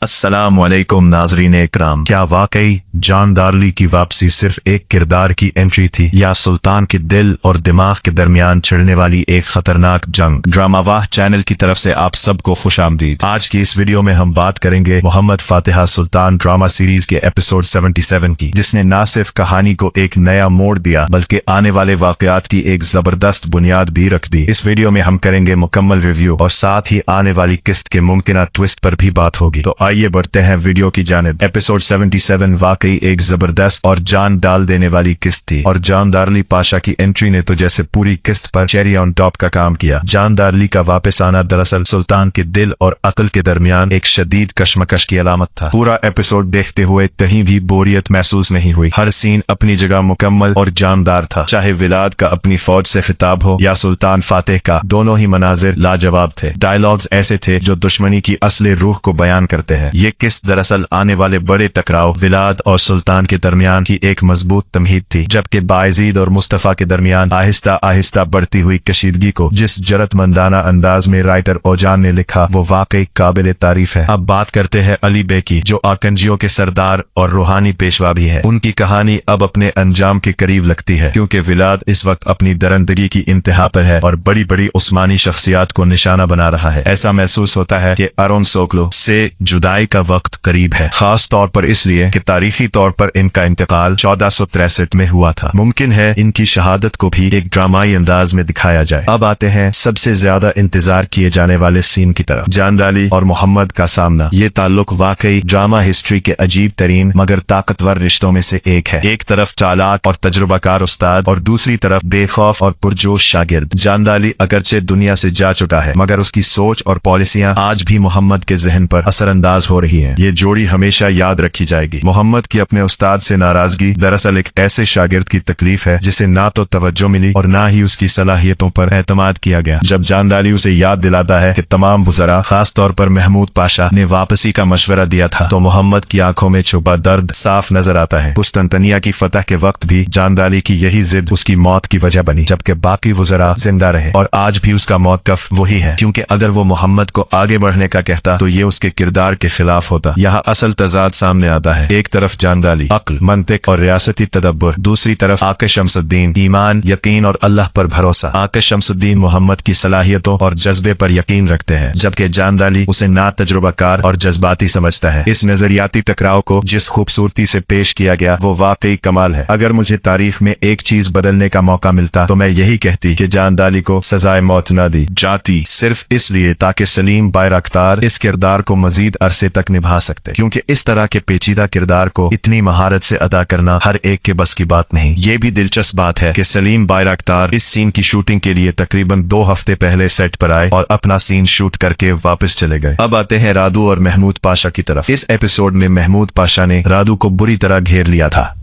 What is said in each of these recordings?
अस्सलाम वालेकुम नाजरीन इकराम। क्या वाकई जॉन डार्ली की वापसी सिर्फ एक किरदार की एंट्री थी या सुल्तान के दिल और दिमाग के दरमियान छिड़ने वाली एक खतरनाक जंग? ड्रामावाह चैनल की तरफ से आप सबको खुशामदीद। आज की इस वीडियो में हम बात करेंगे मोहम्मद फातिहा सुल्तान ड्रामा सीरीज के एपिसोड 77 की, जिसने न सिर्फ कहानी को एक नया मोड़ दिया बल्कि आने वाले वाकयात की एक जबरदस्त बुनियाद भी रख दी। इस वीडियो में हम करेंगे मुकम्मल रिव्यू और साथ ही आने वाली किस्त के मुमकिन ट्विस्ट पर भी बात होगी। तो आइए बढ़ते हैं वीडियो की जानिब। एपिसोड 77 वाकई एक जबरदस्त और जान डाल देने वाली किस्त थी और जॉन डार्ली पाशा की एंट्री ने तो जैसे पूरी किस्त पर चेरी ऑन टॉप का काम किया। जॉन डार्ली का वापस आना दरअसल सुल्तान के दिल और अक्ल के दरमियान एक शदीद कशमकश की अलामत था। पूरा एपिसोड देखते हुए कहीं भी बोरियत महसूस नहीं हुई। हर सीन अपनी जगह मुकम्मल और जानदार था, चाहे विलाद का अपनी फौज से खिताब हो या सुल्तान फातिह का। दोनों ही मनाजिर लाजवाब थे। डायलॉग्स ऐसे थे जो दुश्मनी की असली रूह को बयान करते हैं। ये किस्त दरअसल आने वाले बड़े टकराव विलाद और सुल्तान के दरमियान की एक मजबूत तमहीद थी, जबकि बायजीद और मुस्तफा के दरमियान आहिस्ता आहिस्ता बढ़ती हुई कशीदगी को जिस जरतमंदाना अंदाज में राइटर ओजान ने लिखा वो वाकई काबिल तारीफ है। अब बात करते हैं अली बे की, जो आकंजियों के सरदार और रूहानी पेशवा भी है। उनकी कहानी अब अपने अंजाम के करीब लगती है, क्योंकि विलाद इस वक्त अपनी दरंदगी की इंतहा पर है और बड़ी बड़ी उस्मानी शख्सियात को निशाना बना रहा है। ऐसा महसूस होता है कि अरुण सोकलो से जुदाई का वक्त करीब है, खास तौर पर इसलिए कि तारीखी तौर पर इनका इंतकाल 1463 में हुआ था। मुमकिन है इनकी शहादत को भी एक ड्रामाई अंदाज में दिखाया जाए। अब आते हैं सबसे ज्यादा इंतजार किए जाने वाले सीन की तरफ, जॉन डार्ली और मोहम्मद का सामना। ये ताल्लुक वाकई ड्रामा हिस्ट्री के अजीब तरीन मगर ताकतवर रिश्तों में से एक है। एक तरफ चालाक और तजुर्बाकार उस्ताद और दूसरी तरफ बेखौफ और पुरजोश शागिर्द। जॉन डार्ली अगरचे दुनिया से जा चुका है, मगर उसकी सोच और पॉलिसियां आज भी मोहम्मद के जहन पर असरअंदाज हो रही हैं। ये जोड़ी हमेशा याद रखी जाएगी। मोहम्मद की अपने उस्ताद से नाराजगी दरअसल एक ऐसे शागिर्द की तकलीफ है जिसे ना तो तवज्जो मिली और ना ही उसकी सलाहियतों पर एतमाद किया गया। जब जॉन डार्ली उसे याद दिलाता है कि तमाम वुज़रा खास तौर पर महमूद पाशा ने वापसी का मशवरा दिया था, तो मोहम्मद की आंखों में छुपा दर्द साफ नजर आता है। कुस्तनतनिया की फतह के वक्त भी जॉन डार्ली की यही जिद उसकी मौत की वजह बनी, जबकि बाकी वुज़रा जिंदा रहे। और आज भी उसका मौक़िफ़ वही है, क्योंकि अगर वो मोहम्मद को आगे बढ़ने का कहता तो ये उसके किरदार के खिलाफ होता। यहाँ असल तजाद सामने आता है। एक तरफ जॉन डार्ली अक्ल, मंतिक और रियासती तदब्बुर, दूसरी तरफ आके शमसुद्दीन ईमान, यकीन और अल्लाह पर भरोसा। आके शमसुद्दीन मोहम्मद की सलाहियतों और जज्बे पर यकीन रखते हैं, जबकि जॉन डार्ली उसे ना तजुर्बाकार और जज्बाती समझता है। इस नजरियाती टकराव को जिस खूबसूरती से पेश किया गया वो वाकई कमाल है। अगर मुझे तारीख में एक चीज बदलने का मौका मिलता तो मैं यही कहती कि जॉन डार्ली को सजाए मौत न दी जाती, सिर्फ इसलिए ताकि सलीम बायरख्तार इस किरदार को मजीद अरसे तक निभा सकते, क्योंकि इस तरह के पेचीदा किरदार को इतनी महारत से अदा करना हर एक के बस की बात नहीं। ये भी दिलचस्प बात है कि सलीम बायरख्तार इस सीन की शूटिंग के लिए तकरीबन 2 हफ्ते पहले सेट पर आए और अपना सीन शूट करके वापस चले गए। अब आते हैं रादू और महमूद पाशा की तरफ। इस एपिसोड में महमूद पाशा ने रादू को बुरी तरह घेर लिया था।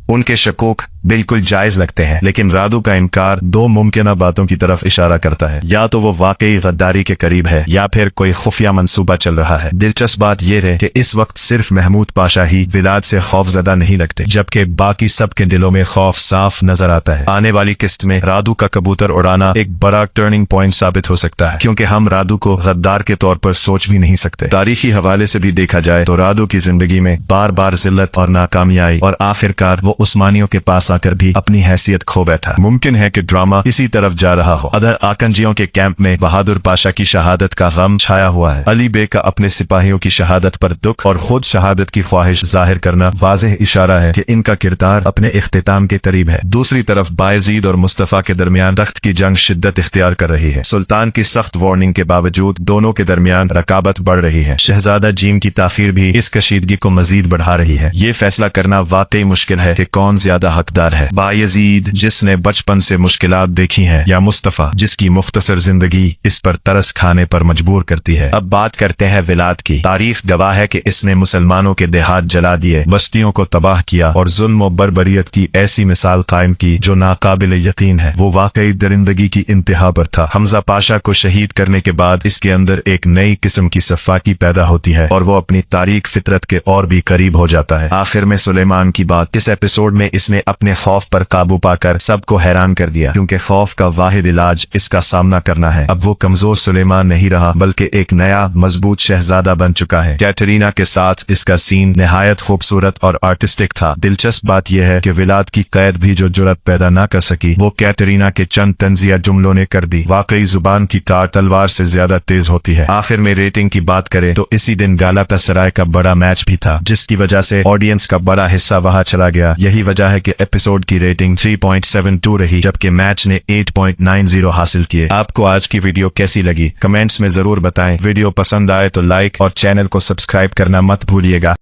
उनके शकूक बिल्कुल जायज लगते हैं, लेकिन रादू का इनकार 2 मुमकिन बातों की तरफ इशारा करता है। या तो वो वाकई गद्दारी के करीब है या फिर कोई खुफिया मंसूबा चल रहा है। दिलचस्प बात यह है कि इस वक्त सिर्फ महमूद पाशा ही विलाद से खौफजदा नहीं लगते, जबकि बाकी सब के दिलों में खौफ साफ नजर आता है। आने वाली किस्त में रादू का कबूतर उड़ाना एक बड़ा टर्निंग पॉइंट साबित हो सकता है, क्योंकि हम रादू को गद्दार के तौर पर सोच भी नहीं सकते। तारीखी हवाले से भी देखा जाए तो रादू की जिंदगी में बार बार जिल्लत और नाकामी आई और आखिरकार वो उस्मानियों के पास आकर भी अपनी हैसियत खो बैठा। मुमकिन है कि ड्रामा इसी तरफ जा रहा हो। अदर आकंजियों के कैंप में बहादुर पाशा की शहादत का गम छाया हुआ है। अली बे का अपने सिपाहियों की शहादत पर दुख और खुद शहादत की ख्वाहिश जाहिर करना वाज़ेह इशारा है कि इनका किरदार अपने इख्तिताम के करीब है। दूसरी तरफ बायजीद और मुस्तफा के दरमियान तख्त की जंग शिद्दत इख्तियार कर रही है। सुल्तान की सख्त वार्निंग के बावजूद दोनों के दरमियान रकाबत बढ़ रही है। शहजादा जीम की ताखीर भी इस कशीदगी को मजीद बढ़ा रही है। ये फैसला करना वाकई मुश्किल है कि कौन ज्यादा हकदार है, बायजीद जिसने बचपन से मुश्किलात देखी हैं या मुस्तफा जिसकी मुख्तसर जिंदगी इस पर तरस खाने पर मजबूर करती है। अब बात करते हैं विलाद की। तारीख गवाह है कि इसने मुसलमानों के देहात जला दिए, बस्तियों को तबाह किया और जुल्म और बर्बरियत की ऐसी मिसाल कायम की जो नाकाबिल यकीन है। वो वाकई दरिंदगी की इंतहा पर था। हमजा पाशा को शहीद करने के बाद इसके अंदर एक नई किस्म की सफाकी पैदा होती है और वो अपनी तारीख फितरत के और भी करीब हो जाता है। आखिर में सुलेमान की बात। इस एपिसोड में इसने अपने نے خوف پر قابو پا کر سب کو حیران کر دیا، کیونکہ خوف کا واحد علاج اس کا سامنا کرنا ہے۔ اب وہ کمزور سلیمان نہیں رہا بلکہ ایک نیا مضبوط شہزادہ بن چکا ہے۔ کیٹرینا کے ساتھ اس کا سین نہایت خوبصورت اور آرٹسٹک تھا۔ دلچسپ بات یہ ہے کہ ولاد کی قید بھی جو جرأت پیدا نہ کر سکی وہ کیٹرینا کے چند طنزیہ جملوں نے کر دی۔ واقعی زبان کی کار تلوار سے زیادہ تیز ہوتی ہے۔ آخر میں ریٹنگ کی بات کریں تو اسی دن گالاتا سرائے کا بڑا میچ بھی تھا، جس کی وجہ سے آڈینس کا بڑا حصہ وہاں چلا گیا۔ یہی وجہ ہے کہ ایپیسوڈ کی ریٹنگ 3.72 رہی، جبکہ میچ نے 8.90 حاصل کیے۔ آپ کو آج کی ویڈیو کیسی لگی؟ کمنٹس میں ضرور بتائیں۔ ویڈیو پسند آئے تو لائک اور چینل کو سبسکرائب کرنا مت بھولیے گا۔